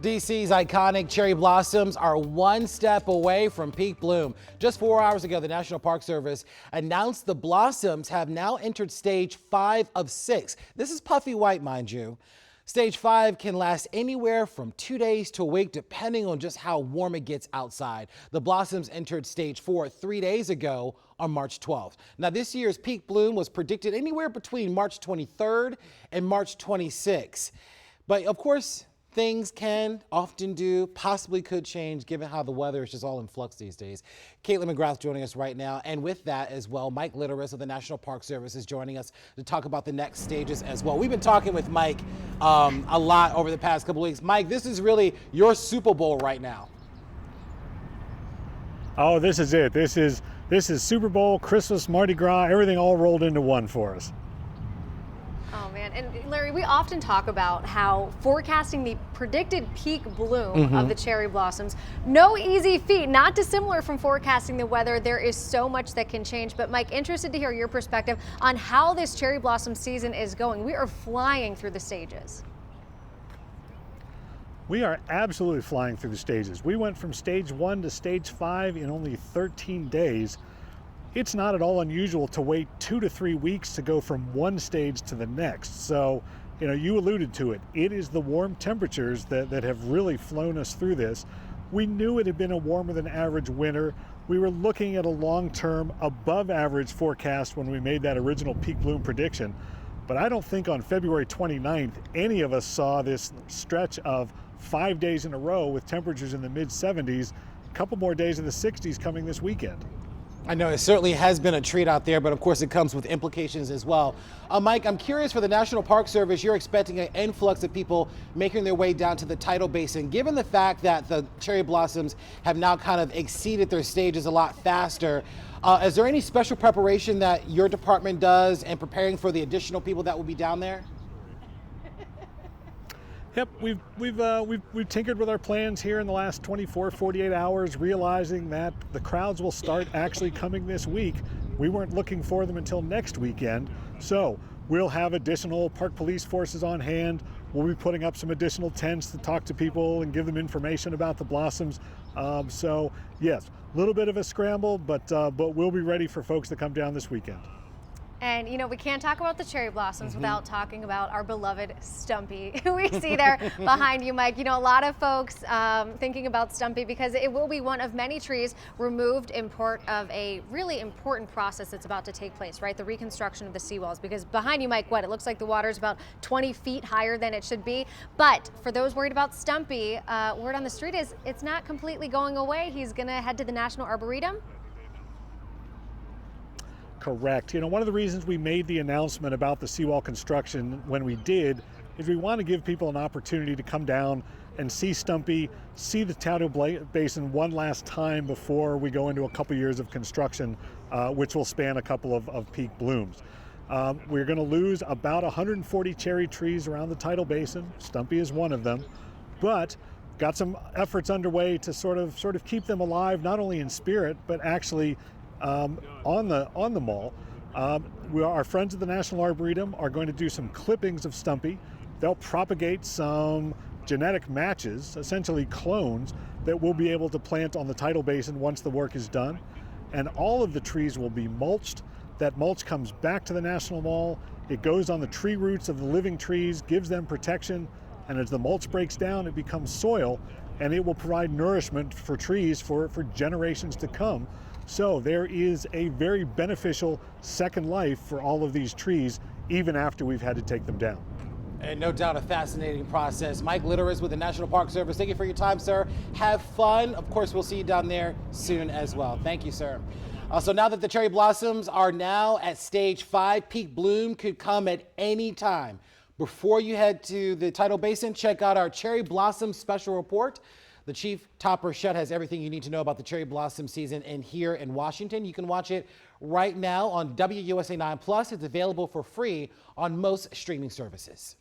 DC's iconic cherry blossoms are one step away from peak bloom. Just 4 hours ago, the National Park Service announced the blossoms have now entered stage 5 of 6. This is puffy white, mind you. Stage 5 can last anywhere from 2 days to a week, depending on just how warm it gets outside. The blossoms entered stage 4 3 days ago on March 12th. Now, this year's peak bloom was predicted anywhere between March 23rd and March 26th. But of course, things can, often do, possibly could change given how the weather is just all in flux these days. Caitlin McGrath joining us right now. And with that as well, Mike Litteris of the National Park Service is joining us to talk about the next stages as well. We've been talking with Mike a lot over the past couple weeks. Mike, this is really your Super Bowl right now. Oh, this is it. This is Super Bowl, Christmas, Mardi Gras, everything all rolled into one for us. Oh man, and Larry, we often talk about how forecasting the predicted peak bloom of the cherry blossoms, no easy feat, not dissimilar from forecasting the weather. There is so much that can change. But Mike, interested to hear your perspective on how this cherry blossom season is going. We are flying through the stages. We are absolutely flying through the stages. We went from stage 1 to stage 5 in only 13 days. It's not at all unusual to wait 2 to 3 weeks to go from one stage to the next. So, you alluded to it. It is the warm temperatures that have really flown us through this. We knew it had been a warmer than average winter. We were looking at a long-term above average forecast when we made that original peak bloom prediction. But I don't think on February 29th, any of us saw this stretch of 5 days in a row with temperatures in the mid 70s, a couple more days in the 60s coming this weekend. I know it certainly has been a treat out there, but of course it comes with implications as well. Mike, I'm curious, for the National Park Service, you're expecting an influx of people making their way down to the tidal basin. Given the fact that the cherry blossoms have now kind of exceeded their stages a lot faster, is there any special preparation that your department does in preparing for the additional people that will be down there? Yep, we've tinkered with our plans here in the last 24, 48 hours, realizing that the crowds will start actually coming this week. We weren't looking for them until next weekend, so we'll have additional park police forces on hand. We'll be putting up some additional tents to talk to people and give them information about the blossoms. So yes, a little bit of a scramble, but we'll be ready for folks to come down this weekend. And we can't talk about the cherry blossoms without talking about our beloved Stumpy, who we see there behind you, Mike. A lot of folks thinking about Stumpy because it will be one of many trees removed in part of a really important process that's about to take place, right? The reconstruction of the seawalls. Because behind you, Mike, it looks like the water is about 20 feet higher than it should be. But for those worried about Stumpy, word on the street is it's not completely going away. He's going to head to the National Arboretum. Correct. One of the reasons we made the announcement about the seawall construction when we did is we want to give people an opportunity to come down and see Stumpy, see the tidal basin one last time before we go into a couple years of construction, which will span a couple of peak blooms. We're going to lose about 140 cherry trees around the tidal basin. Stumpy is one of them, but got some efforts underway to sort of keep them alive, not only in spirit, but actually on the mall. Our friends at the National Arboretum are going to do some clippings of Stumpy. They'll propagate some genetic matches, essentially clones, that we'll be able to plant on the tidal basin once the work is done. And all of the trees will be mulched. That mulch comes back to the National Mall. It goes on the tree roots of the living trees, gives them protection, and as the mulch breaks down, it becomes soil, and it will provide nourishment for trees for generations to come. So there is a very beneficial second life for all of these trees, even after we've had to take them down. And no doubt a fascinating process. Mike Litteris with the National Park Service, thank you for your time, sir. Have fun. Of course, we'll see you down there soon as well. Thank you, sir. So now that the cherry blossoms are now at stage 5, peak bloom could come at any time. Before you head to the tidal basin, check out our cherry blossom special report. The Chief Topper Shutt has everything you need to know about the cherry blossom season here in Washington. You can watch it right now on WUSA 9 Plus. It's available for free on most streaming services.